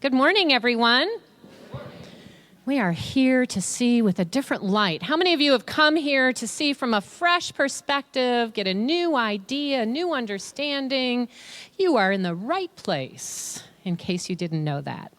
Good morning, everyone. We are here to see with a different light. How many of you have come here to see from a fresh perspective, get a new idea, a new understanding? You are in the right place, in case you didn't know that.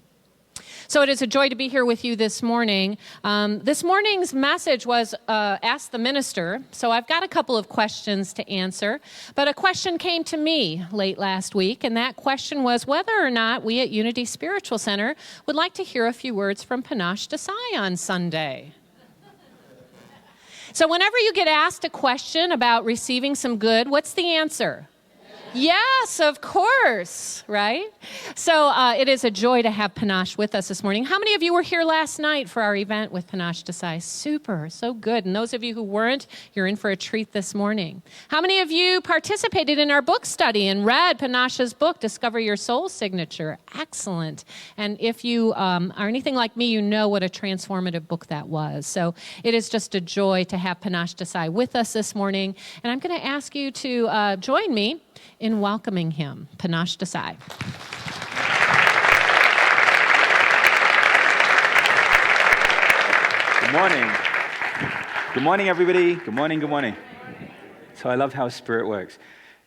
So it is a joy to be here with you this morning. This morning's message was Ask the Minister. So I've got a couple of questions to answer. But a question came to me late last week, and that question was whether or not we at Unity Spiritual Center would like to hear a few words from Panache Desai on Sunday. So whenever you get asked a question about receiving some good, what's the answer? Yes, of course, right? So it is a joy to have Panache with us this morning. How many of you were here last night for our event with Panache Desai? Super, so good. And those of you who weren't, you're in for a treat this morning. How many of you participated in our book study and read Panache's book, Discover Your Soul Signature? Excellent. And if you are anything like me, you know what a transformative book that was. So it is just a joy to have Panache Desai with us this morning. And I'm going to ask you to join me in welcoming him, Panache Desai. Good morning. Good morning, everybody. Good morning, good morning. So I love how Spirit works.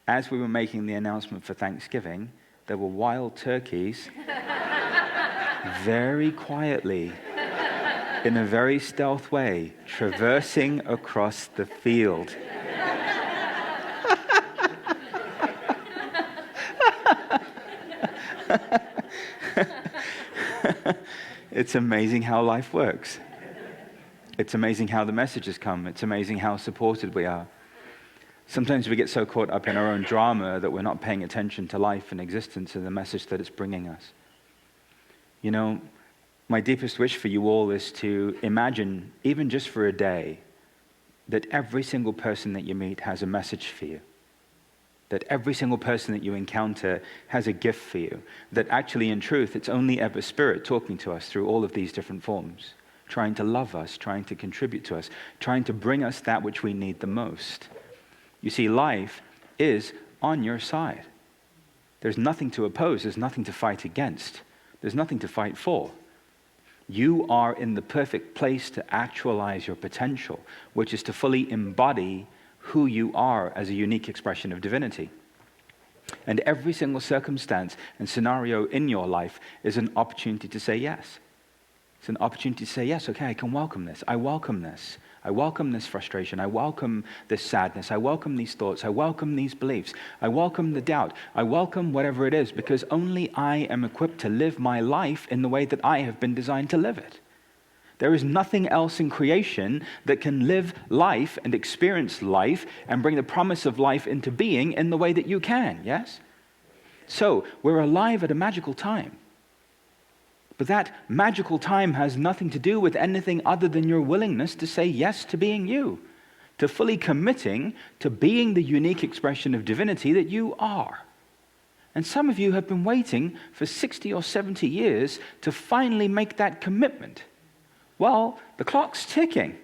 As we were making the announcement for Thanksgiving, there were wild turkeys very quietly, in a very stealth way, traversing across the field. It's amazing how life works. It's amazing how the messages come. It's amazing how supported we are. Sometimes we get so caught up in our own drama that we're not paying attention to life and existence and the message that it's bringing us. You know, my deepest wish for you all is to imagine, even just for a day, that every single person that you meet has a message for you. That every single person that you encounter has a gift for you. That actually, in truth, it's only ever Spirit talking to us through all of these different forms, trying to love us, trying to contribute to us, trying to bring us that which we need the most. You see, life is on your side. There's nothing to oppose. There's nothing to fight against. There's nothing to fight for. You are in the perfect place to actualize your potential, which is to fully embody who you are as a unique expression of divinity. And every single circumstance and scenario in your life is an opportunity to say yes. It's an opportunity to say, yes, okay, I can welcome this. I welcome this. I welcome this frustration. I welcome this sadness. I welcome these thoughts. I welcome these beliefs. I welcome the doubt. I welcome whatever it is, because only I am equipped to live my life in the way that I have been designed to live it. There is nothing else in creation that can live life and experience life and bring the promise of life into being in the way that you can, yes? So, we're alive at a magical time. But that magical time has nothing to do with anything other than your willingness to say yes to being you, to fully committing to being the unique expression of divinity that you are. And some of you have been waiting for 60 or 70 years to finally make that commitment. Well, the clock's ticking.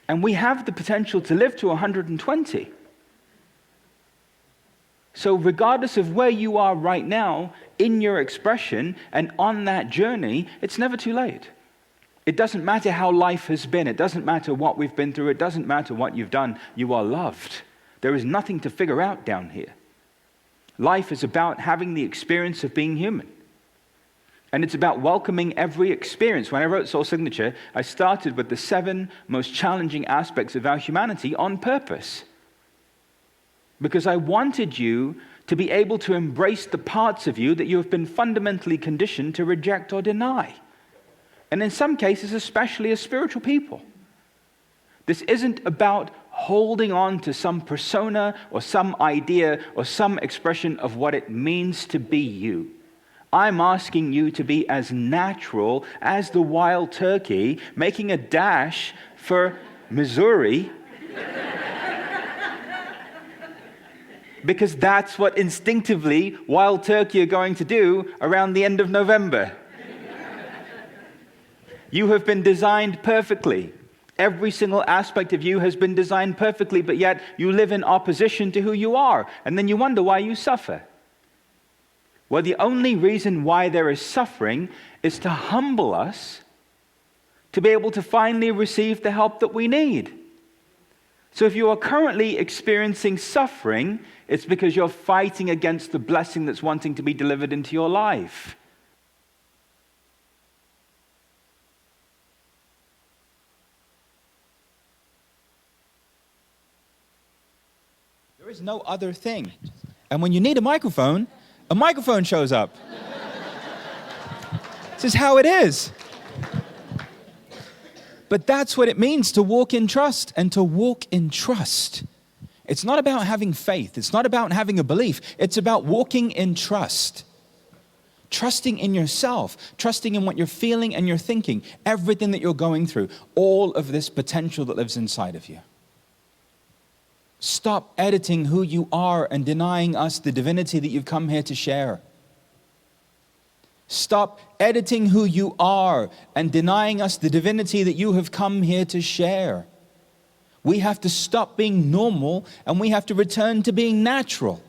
And we have the potential to live to 120. So regardless of where you are right now in your expression and on that journey, it's never too late. It doesn't matter how life has been. It doesn't matter what we've been through. It doesn't matter what you've done. You are loved. There is nothing to figure out down here. Life is about having the experience of being human. And it's about welcoming every experience. When I wrote Soul Signature, I started with the 7 most challenging aspects of our humanity on purpose. Because I wanted you to be able to embrace the parts of you that you have been fundamentally conditioned to reject or deny. And in some cases, especially as spiritual people. This isn't about holding on to some persona or some idea or some expression of what it means to be you. I'm asking you to be as natural as the wild turkey making a dash for Missouri, because that's what instinctively wild turkey are going to do around the end of November. You have been designed perfectly. Every single aspect of you has been designed perfectly, but yet you live in opposition to who you are, and then you wonder why you suffer. Well, the only reason why there is suffering is to humble us to be able to finally receive the help that we need. So if you are currently experiencing suffering, it's because you're fighting against the blessing that's wanting to be delivered into your life. There is no other thing. And when you need a microphone shows up. This is how it is. But that's what it means to walk in trust and to walk in trust. It's not about having faith. It's not about having a belief. It's about walking in trust. Trusting in yourself, trusting in what you're feeling and you're thinking, everything that you're going through, all of this potential that lives inside of you. Stop editing who you are and denying us the divinity that you've come here to share. Stop editing who you are and denying us the divinity that you have come here to share. We have to stop being normal and we have to return to being natural.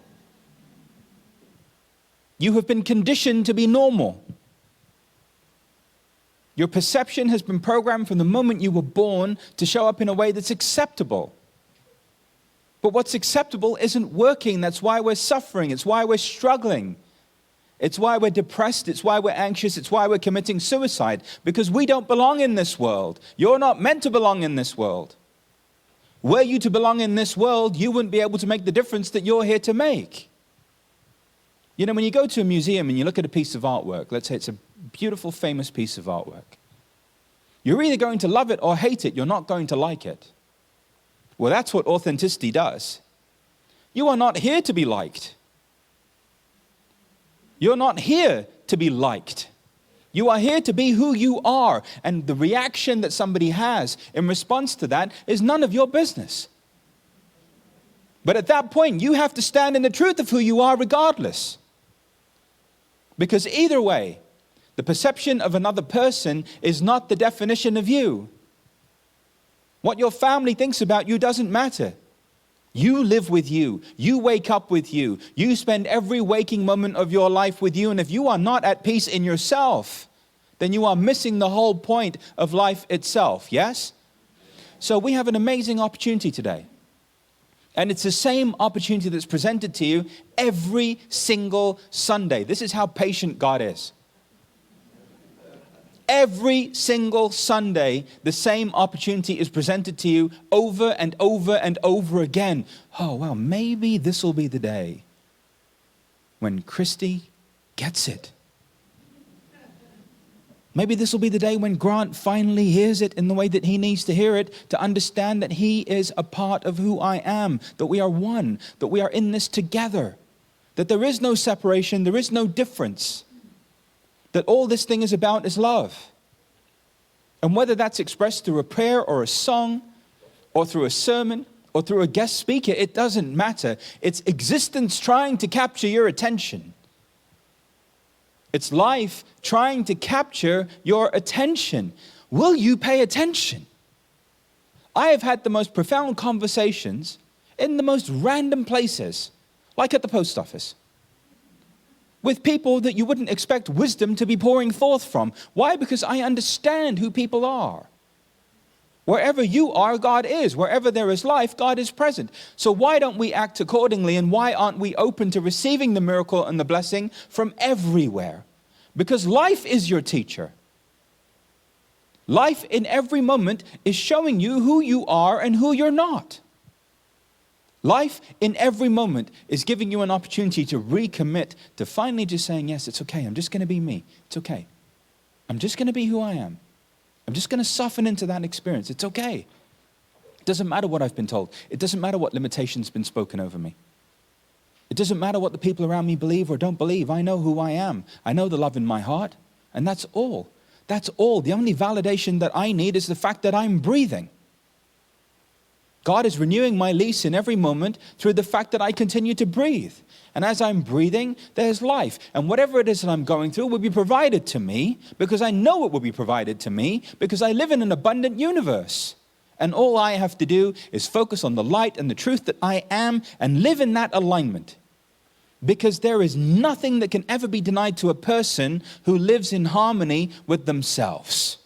You have been conditioned to be normal. Your perception has been programmed from the moment you were born to show up in a way that's acceptable. But what's acceptable isn't working. That's why we're suffering. It's why we're struggling. It's why we're depressed. It's why we're anxious. It's why we're committing suicide. Because we don't belong in this world. You're not meant to belong in this world. Were you to belong in this world, you wouldn't be able to make the difference that you're here to make. You know, when you go to a museum and you look at a piece of artwork, let's say it's a beautiful, famous piece of artwork. You're either going to love it or hate it. You're not going to like it. Well, that's what authenticity does. You are not here to be liked. You're not here to be liked. You are here to be who you are. And the reaction that somebody has in response to that is none of your business. But at that point, you have to stand in the truth of who you are regardless. Because either way, the perception of another person is not the definition of you. What your family thinks about you doesn't matter. You live with you. You wake up with you. You spend every waking moment of your life with you. And if you are not at peace in yourself, then you are missing the whole point of life itself, yes? So we have an amazing opportunity today. And it's the same opportunity that's presented to you every single Sunday. This is how patient God is. Every single Sunday, the same opportunity is presented to you over and over and over again. Oh, well, maybe this will be the day when Christy gets it. Maybe this will be the day when Grant finally hears it in the way that he needs to hear it, to understand that he is a part of who I am, that we are one, that we are in this together, that there is no separation, there is no difference. That all this thing is about is love. And whether that's expressed through a prayer or a song, or through a sermon, or through a guest speaker, it doesn't matter. It's existence trying to capture your attention. It's life trying to capture your attention. Will you pay attention? I have had the most profound conversations in the most random places, like at the post office, with people that you wouldn't expect wisdom to be pouring forth from. Why? Because I understand who people are. Wherever you are, God is. Wherever there is life, God is present. So why don't we act accordingly, and why aren't we open to receiving the miracle and the blessing from everywhere? Because life is your teacher. Life in every moment is showing you who you are and who you're not. Life in every moment is giving you an opportunity to recommit, to finally just saying, yes, it's okay. I'm just going to be me. It's okay. I'm just going to be who I am. I'm just going to soften into that experience. It's okay. It doesn't matter what I've been told. It doesn't matter what limitations have been spoken over me. It doesn't matter what the people around me believe or don't believe. I know who I am. I know the love in my heart. And that's all. That's all. The only validation that I need is the fact that I'm breathing. God is renewing my lease in every moment through the fact that I continue to breathe. And as I'm breathing, there's life. And whatever it is that I'm going through will be provided to me, because I know it will be provided to me, because I live in an abundant universe. And all I have to do is focus on the light and the truth that I am and live in that alignment. Because there is nothing that can ever be denied to a person who lives in harmony with themselves.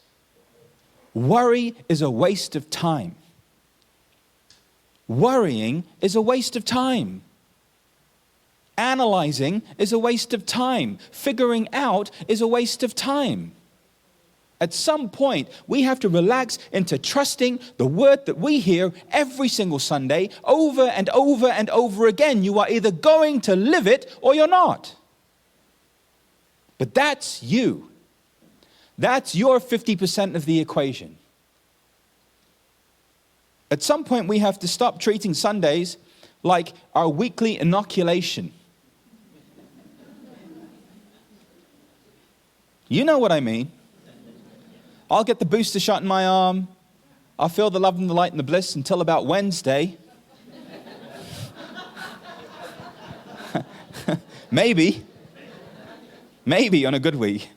Worry is a waste of time. Worrying is a waste of time. Analyzing is a waste of time. Figuring out is a waste of time. At some point, we have to relax into trusting the word that we hear every single Sunday over and over and over again. You are either going to live it or you're not. But that's you. That's your 50% of the equation. At some point, we have to stop treating Sundays like our weekly inoculation. You know what I mean. I'll get the booster shot in my arm. I'll feel the love and the light and the bliss until about Wednesday. Maybe on a good week.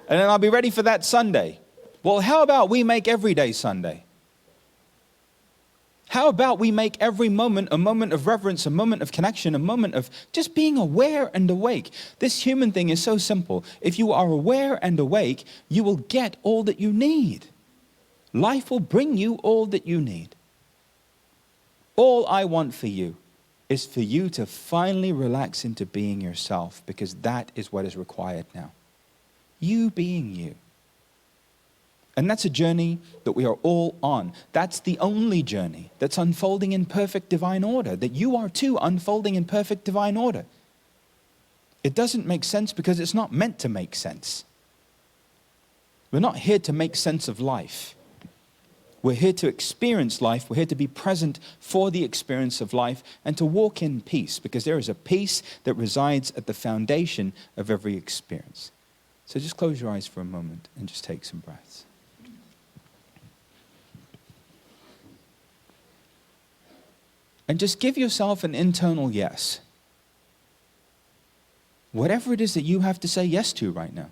And then I'll be ready for that Sunday. Well, how about we make every day Sunday? How about we make every moment a moment of reverence, a moment of connection, a moment of just being aware and awake? This human thing is so simple. If you are aware and awake, you will get all that you need. Life will bring you all that you need. All I want for you is for you to finally relax into being yourself, because that is what is required now. You being you. And that's a journey that we are all on. That's the only journey that's unfolding in perfect divine order, that you are too unfolding in perfect divine order. It doesn't make sense because it's not meant to make sense. We're not here to make sense of life. We're here to experience life. We're here to be present for the experience of life and to walk in peace, because there is a peace that resides at the foundation of every experience. So just close your eyes for a moment and just take some breaths. And just give yourself an internal yes. Whatever it is that you have to say yes to right now.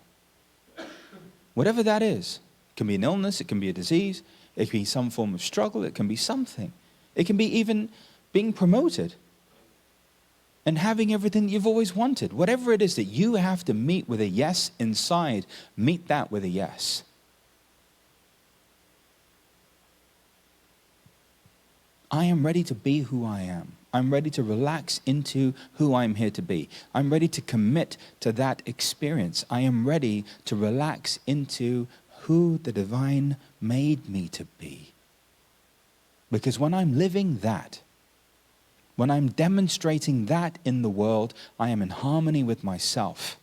Whatever that is. It can be an illness, it can be a disease, it can be some form of struggle, it can be something. It can be even being promoted and having everything that you've always wanted. Whatever it is that you have to meet with a yes inside, meet that with a yes. I am ready to be who I am. I'm ready to relax into who I'm here to be. I'm ready to commit to that experience. I am ready to relax into who the divine made me to be. Because when I'm living that, when I'm demonstrating that in the world, I am in harmony with myself.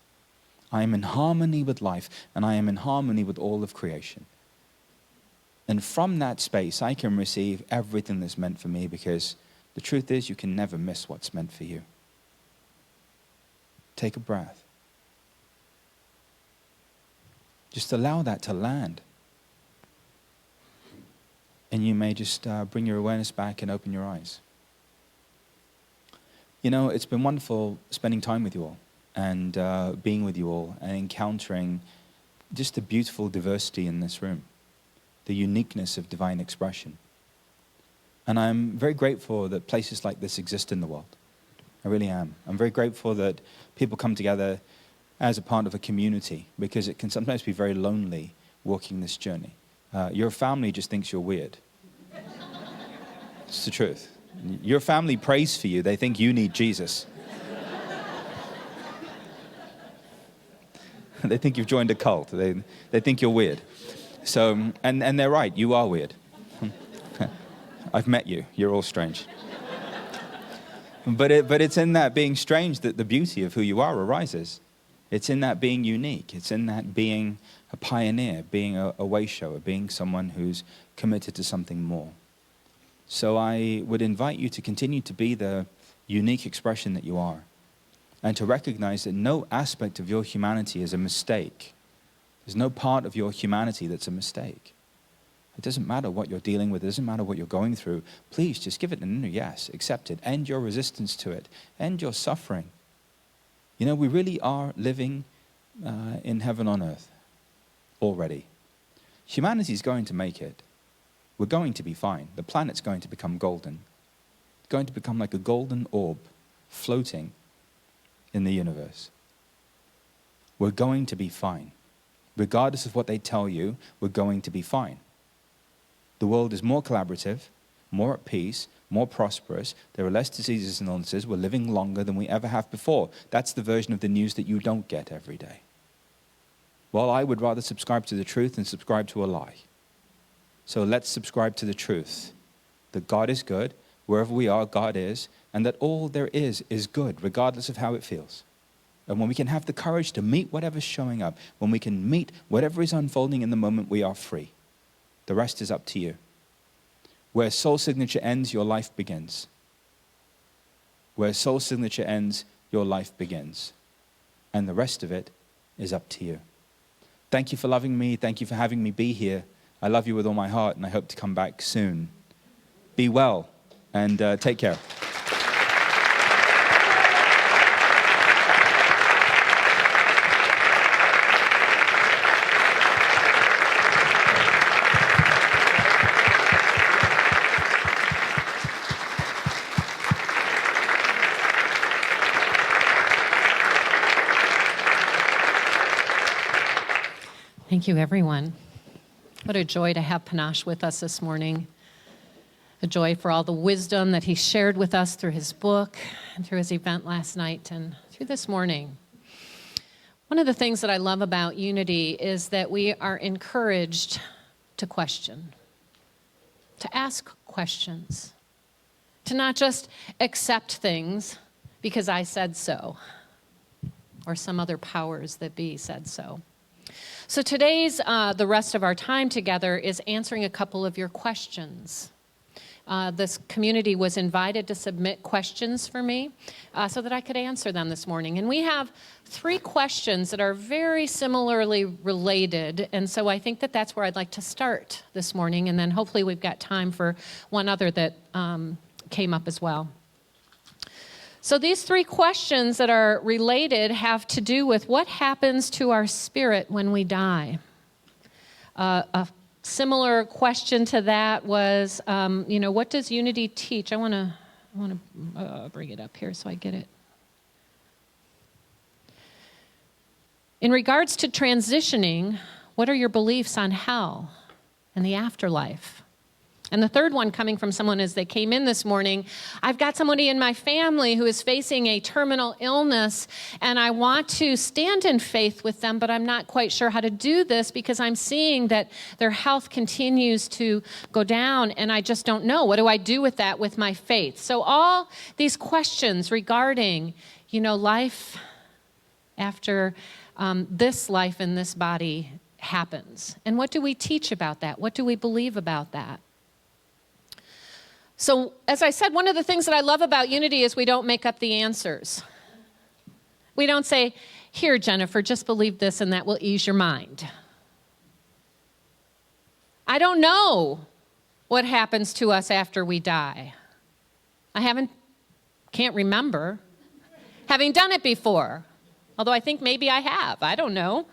I am in harmony with life, and I am in harmony with all of creation. And from that space, I can receive everything that's meant for me, because the truth is, you can never miss what's meant for you. Take a breath. Just allow that to land. And you may just bring your awareness back and open your eyes. You know, it's been wonderful spending time with you all and being with you all and encountering just the beautiful diversity in this room. The uniqueness of divine expression. And I'm very grateful that places like this exist in the world. I really am. I'm very grateful that people come together as a part of a community, because it can sometimes be very lonely walking this journey. Your family just thinks you're weird. It's the truth. Your family prays for you. They think you need Jesus. They think you've joined a cult. They think you're weird. So, and they're right, you are weird. I've met you, you're all strange. But it's in that being strange that the beauty of who you are arises. It's in that being unique. It's in that being a pioneer, being a wayshower, being someone who's committed to something more. So I would invite you to continue to be the unique expression that you are, and to recognize that no aspect of your humanity is a mistake. There's no part of your humanity that's a mistake. It doesn't matter what you're dealing with. It doesn't matter what you're going through. Please just give it an inner yes. Accept it. End your resistance to it. End your suffering. You know, we really are living in heaven on earth already. Humanity's going to make it. We're going to be fine. The planet's going to become golden. It's going to become like a golden orb floating in the universe. We're going to be fine. Regardless of what they tell you, we're going to be fine. The world is more collaborative, more at peace, more prosperous. There are less diseases and illnesses. We're living longer than we ever have before. That's the version of the news that you don't get every day. Well, I would rather subscribe to the truth than subscribe to a lie. So let's subscribe to the truth, that God is good, wherever we are, God is, and that all there is good, regardless of how it feels. And when we can have the courage to meet whatever's showing up, when we can meet whatever is unfolding in the moment, we are free. The rest is up to you. Where soul signature ends, your life begins. Where soul signature ends, your life begins. And the rest of it is up to you. Thank you for loving me. Thank you for having me be here. I love you with all my heart, and I hope to come back soon. Be well, and take care. Thank you, everyone. What a joy to have Panache with us this morning. A joy for all the wisdom that he shared with us through his book and through his event last night and through this morning. One of the things that I love about Unity is that we are encouraged to question, to ask questions, to not just accept things because I said so, or some other powers that be said so. So today's, the rest of our time together is answering a couple of your questions. This community was invited to submit questions for me so that I could answer them this morning. And we have 3 questions that are very similarly related. And so I think that that's where I'd like to start this morning. And then hopefully we've got time for one other that came up as well. So these 3 questions that are related have to do with what happens to our spirit when we die. A similar question to that was, what does Unity teach? I want to bring it up here so I get it. In regards to transitioning, what are your beliefs on hell and the afterlife? And the third one coming from someone as they came in this morning, I've got somebody in my family who is facing a terminal illness, and I want to stand in faith with them, but I'm not quite sure how to do this because I'm seeing that their health continues to go down, and I just don't know. What do I do with that with my faith? So all these questions regarding, life after this life in this body happens. And what do we teach about that? What do we believe about that? So, as I said, one of the things that I love about Unity is we don't make up the answers. We don't say, here, Jennifer, just believe this and that will ease your mind. I don't know what happens to us after we die. Can't remember having done it before. Although I think maybe I have. I don't know.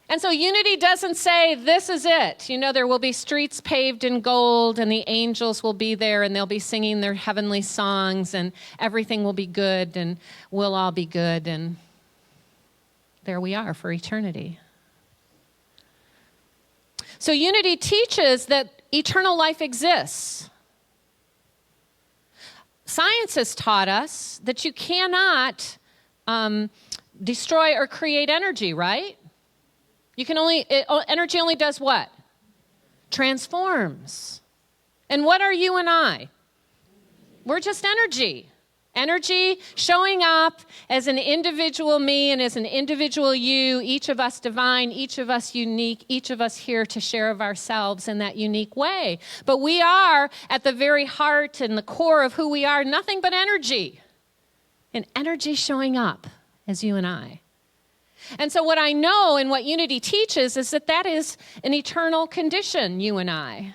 And so Unity doesn't say, this is it. There will be streets paved in gold, and the angels will be there, and they'll be singing their heavenly songs, and everything will be good, and we'll all be good, and there we are for eternity. So Unity teaches that eternal life exists. Science has taught us that you cannot destroy or create energy, right? Energy only does what? Transforms. And what are you and I? We're just energy. Energy showing up as an individual me and as an individual you, each of us divine, each of us unique, each of us here to share of ourselves in that unique way. But we are at the very heart and the core of who we are, nothing but energy. And energy showing up as you and I. And so what I know and what Unity teaches is that is an eternal condition, you and I.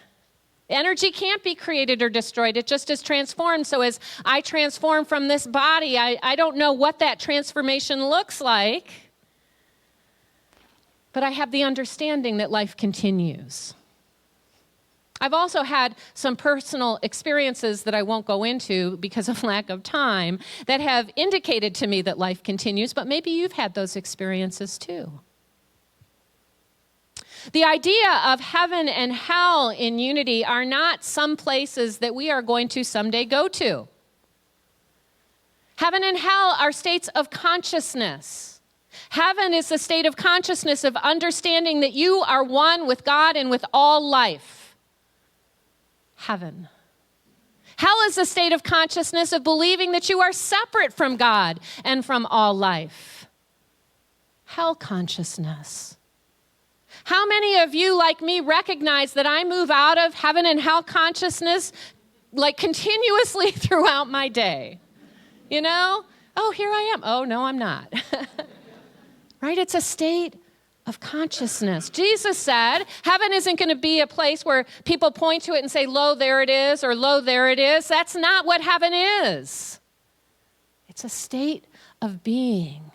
Energy can't be created or destroyed. It just is transformed. So as I transform from this body, I don't know what that transformation looks like, but I have the understanding that life continues. I've also had some personal experiences that I won't go into because of lack of time that have indicated to me that life continues, but maybe you've had those experiences too. The idea of heaven and hell in unity are not some places that we are going to someday go to. Heaven and hell are states of consciousness. Heaven is the state of consciousness of understanding that you are one with God and with all life. Heaven. Hell is a state of consciousness of believing that you are separate from God and from all life. Hell consciousness. How many of you, like me, recognize that I move out of heaven and hell consciousness like continuously throughout my day? You know? Oh, here I am. Oh, no, I'm not. Right? It's a state of consciousness. Jesus said, heaven isn't going to be a place where people point to it and say, lo, there it is, or lo, there it is. That's not what heaven is. It's a state of being.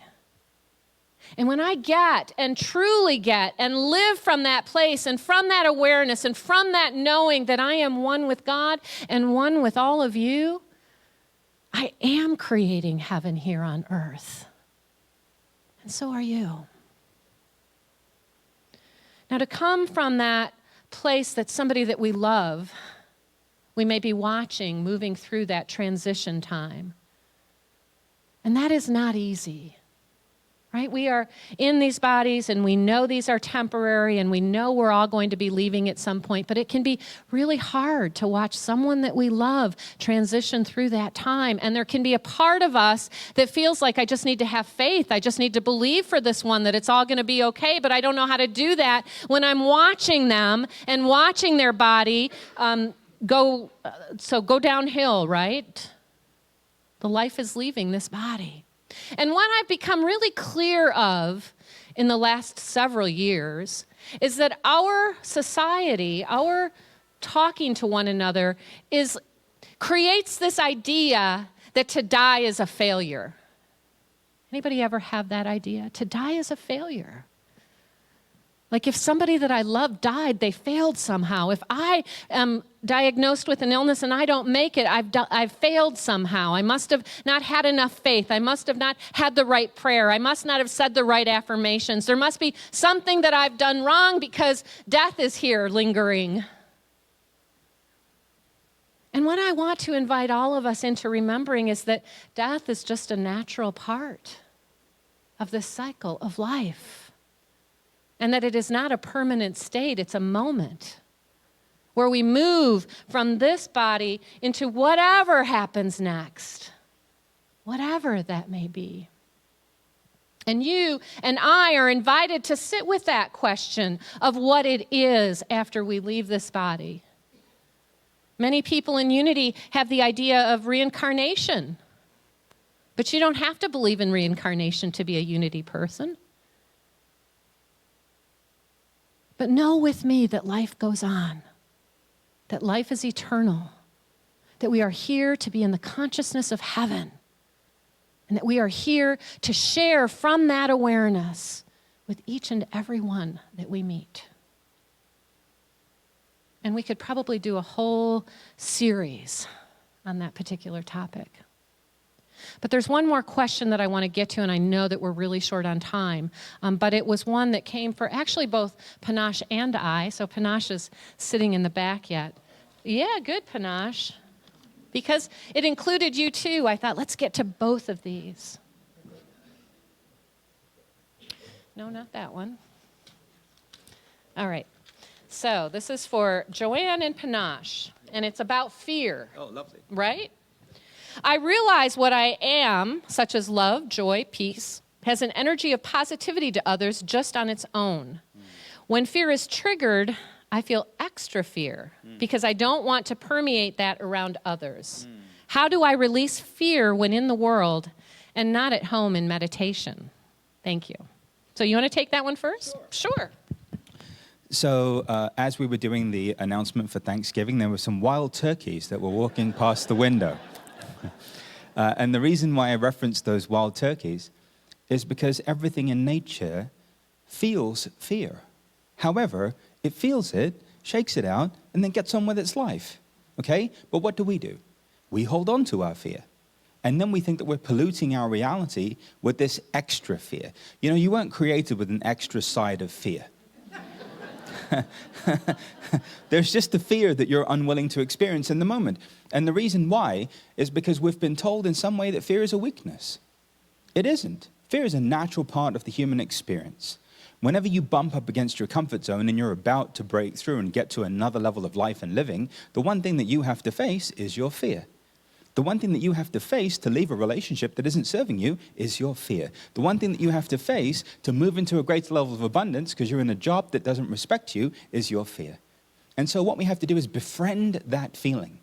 And when I get and truly get and live from that place and from that awareness and from that knowing that I am one with God and one with all of you, I am creating heaven here on earth. And so are you. Now, to come from that place that somebody that we love, we may be watching, moving through that transition time. And that is not easy, right? We are in these bodies and we know these are temporary and we know we're all going to be leaving at some point, but it can be really hard to watch someone that we love transition through that time. And there can be a part of us that feels like I just need to have faith. I just need to believe for this one that it's all going to be okay, but I don't know how to do that when I'm watching them and watching their body go downhill, right? The life is leaving this body. And what I've become really clear of in the last several years is that our society, our talking to one another creates this idea that to die is a failure. Anybody ever have that idea? To die is a failure. Like if somebody that I love died, they failed somehow. If I am diagnosed with an illness and I don't make it, I've failed somehow. I must have not had enough faith. I must have not had the right prayer. I must not have said the right affirmations. There must be something that I've done wrong because death is here lingering. And what I want to invite all of us into remembering is that death is just a natural part of this cycle of life. And that it is not a permanent state, it's a moment where we move from this body into whatever happens next, whatever that may be. And you and I are invited to sit with that question of what it is after we leave this body. Many people in unity have the idea of reincarnation, but you don't have to believe in reincarnation to be a unity person. But know with me that life goes on, that life is eternal, that we are here to be in the consciousness of heaven, and that we are here to share from that awareness with each and every one that we meet. And we could probably do a whole series on that particular topic. But there's one more question that I want to get to, and I know that we're really short on time. But it was one that came for actually both Panache and I. So Panache is sitting in the back yet. Yeah, good, Panache. Because it included you too, I thought, let's get to both of these. No, not that one. All right. So this is for Joanne and Panache, and it's about fear. Oh, lovely. Right? I realize what I am, such as love, joy, peace, has an energy of positivity to others just on its own. When fear is triggered, I feel extra fear because I don't want to permeate that around others. How do I release fear when in the world and not at home in meditation? Thank you. So you want to take that one first? Sure. So as we were doing the announcement for Thanksgiving, there were some wild turkeys that were walking past the window. And the reason why I referenced those wild turkeys is because everything in nature feels fear. However, it feels it shakes it out, and then gets on with its life. Okay? But what do? We hold on to our fear. And then we think that we're polluting our reality with this extra fear. You know, you weren't created with an extra side of fear. There's just the fear that you're unwilling to experience in the moment. And the reason why is because we've been told in some way that fear is a weakness. It isn't. Fear is a natural part of the human experience. Whenever you bump up against your comfort zone and you're about to break through and get to another level of life and living, the one thing that you have to face is your fear. The one thing that you have to face to leave a relationship that isn't serving you is your fear. The one thing that you have to face to move into a greater level of abundance because you're in a job that doesn't respect you is your fear. And so what we have to do is befriend that feeling,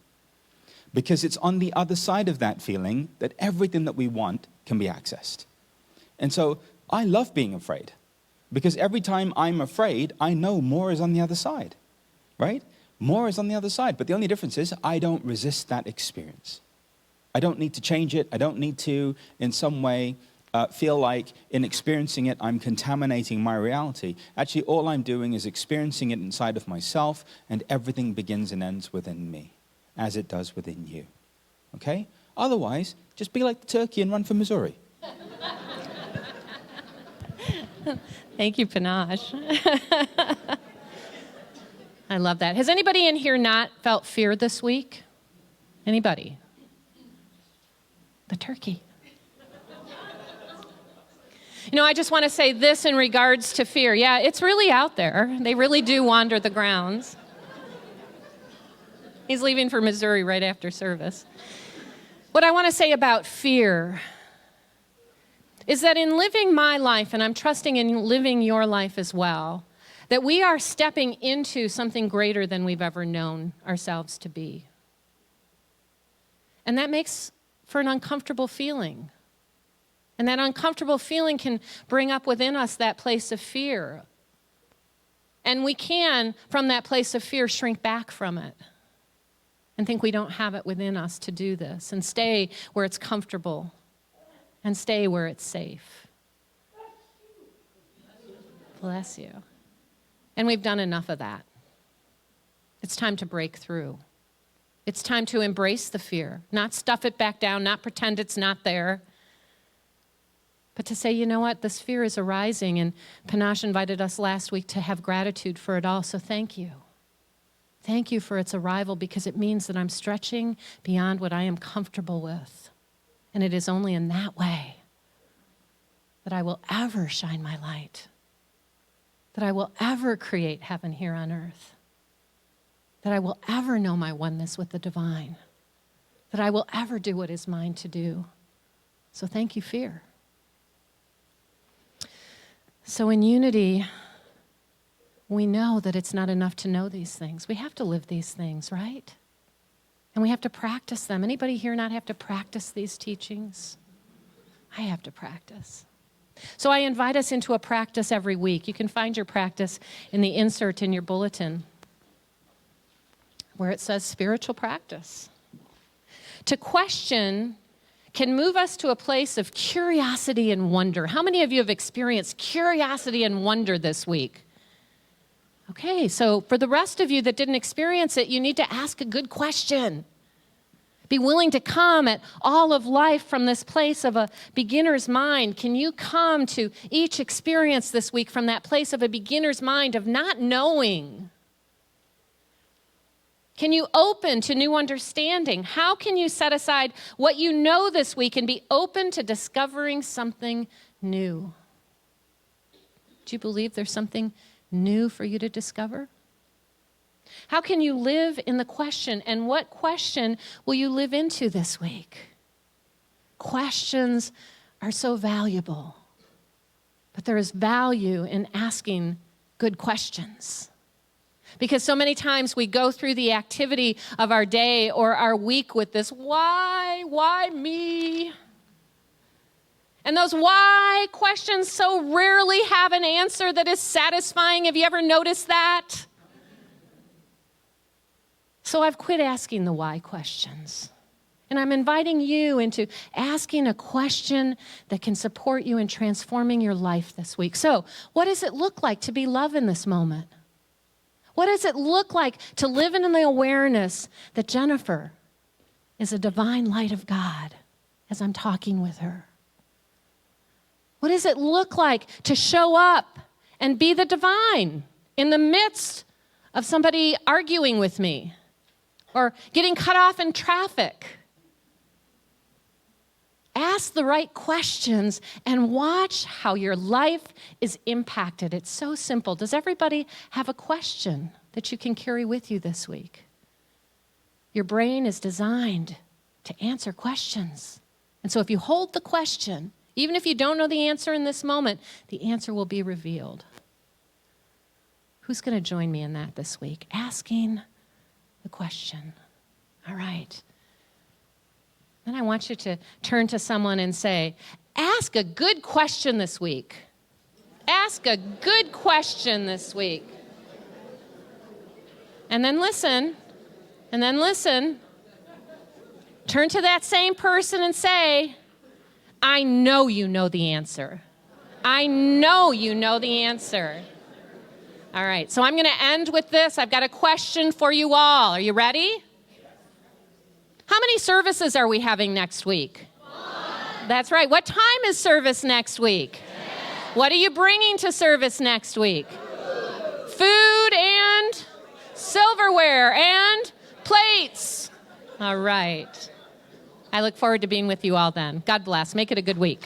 because it's on the other side of that feeling that everything that we want can be accessed. And so I love being afraid, because every time I'm afraid, I know more is on the other side, right? More is on the other side. But the only difference is I don't resist that experience. I don't need to change it. I don't need to, in some way, feel like in experiencing it, I'm contaminating my reality. Actually, all I'm doing is experiencing it inside of myself, and everything begins and ends within me, as it does within you. Okay? Otherwise, just be like the turkey and run for Missouri. Thank you, Panache. I love that. Has anybody in here not felt fear this week? Anybody? The turkey. You know, I just want to say this in regards to fear. Yeah, it's really out there. They really do wander the grounds. He's leaving for Missouri right after service. What I want to say about fear is that in living my life, and I'm trusting in living your life as well, that we are stepping into something greater than we've ever known ourselves to be. And that makes for an uncomfortable feeling. And that uncomfortable feeling can bring up within us that place of fear. And we can, from that place of fear, shrink back from it and think we don't have it within us to do this, and stay where it's comfortable and stay where it's safe. Bless you. And we've done enough of that. It's time to break through. It's time to embrace the fear, not stuff it back down, not pretend it's not there, but to say, you know what, this fear is arising, and Panache invited us last week to have gratitude for it all, so thank you. Thank you for its arrival, because it means that I'm stretching beyond what I am comfortable with. And it is only in that way that I will ever shine my light, that I will ever create heaven here on earth, that I will ever know my oneness with the divine, that I will ever do what is mine to do. So thank you, fear. So in unity, we know that it's not enough to know these things. We have to live these things, right? And we have to practice them. Anybody here not have to practice these teachings? I have to practice. So I invite us into a practice every week. You can find your practice in the insert in your bulletin, where it says spiritual practice. To question can move us to a place of curiosity and wonder. How many of you have experienced curiosity and wonder this week? Okay, so for the rest of you that didn't experience it, you need to ask a good question. Be willing to come at all of life from this place of a beginner's mind. Can you come to each experience this week from that place of a beginner's mind of not knowing? Can you open to new understanding? How can you set aside what you know this week and be open to discovering something new? Do you believe there's something new for you to discover? How can you live in the question? And what question will you live into this week? Questions are so valuable, but there is value in asking good questions. Because so many times we go through the activity of our day or our week with this, why me? And those why questions so rarely have an answer that is satisfying. Have you ever noticed that? So I've quit asking the why questions. And I'm inviting you into asking a question that can support you in transforming your life this week. So what does it look like to be love in this moment? What does it look like to live in the awareness that Jennifer is a divine light of God as I'm talking with her? What does it look like to show up and be the divine in the midst of somebody arguing with me or getting cut off in traffic? Ask the right questions and watch how your life is impacted. It's so simple. Does everybody have a question that you can carry with you this week? Your brain is designed to answer questions. And so if you hold the question, even if you don't know the answer in this moment, the answer will be revealed. Who's going to join me in that this week? Asking the question. All right. Then I want you to turn to someone and say, ask a good question this week. Ask a good question this week. And then listen. And then listen. Turn to that same person and say, I know you know the answer. I know you know the answer. All right, so I'm going to end with this. I've got a question for you all. Are you ready? How many services are we having next week? 1. That's right. What time is service next week? 10. What are you bringing to service next week? Food and silverware and plates. All right. I look forward to being with you all then. God bless. Make it a good week.